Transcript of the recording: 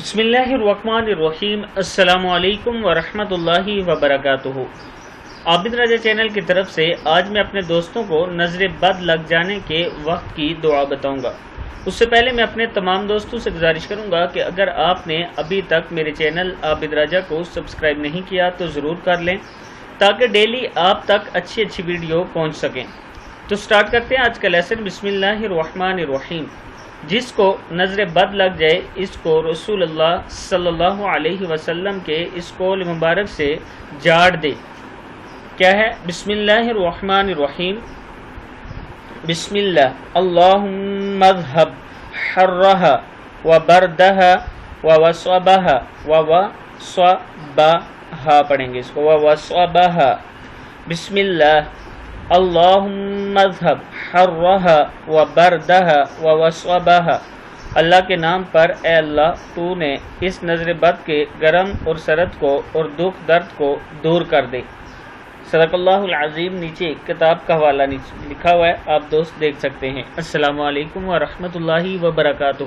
بسم اللہ الرحمن الرحیم۔ السلام علیکم ورحمۃ اللہ وبرکاتہ۔ عابد رضا چینل کی طرف سے آج میں اپنے دوستوں کو نظر بد لگ جانے کے وقت کی دعا بتاؤں گا۔ اس سے پہلے میں اپنے تمام دوستوں سے گزارش کروں گا کہ اگر آپ نے ابھی تک میرے چینل عابد رضا کو سبسکرائب نہیں کیا تو ضرور کر لیں تاکہ ڈیلی آپ تک اچھی ویڈیو پہنچ سکیں۔ تو سٹارٹ کرتے ہیں آج کا لیسن۔ بسم اللہ الرحمن الرحیم۔ جس کو نظر بد لگ جائے اس کو رسول اللہ صلی اللہ علیہ وسلم کے اس قول مبارک سے جاڑ دے۔ کیا ہے؟ بسم اللہ الرحمن الرحیم۔ بسم اللہ اللہم اذہب حرہا وبردہا ووصبہا ووصبہا پڑھیں گے اس کو، ووصبہا۔ بسم اللہ اللہم اذہب حرہا وبردہا ووصبہا۔ اللہ کے نام پر اے اللہ تو نے اس نظر بد کے گرم اور سرد کو اور دکھ درد کو دور کر دے۔ صدق اللہ العظیم۔ نیچے کتاب کا حوالہ لکھا ہوا ہے، آپ دوست دیکھ سکتے ہیں۔ السلام علیکم ورحمۃ اللہ وبرکاتہ۔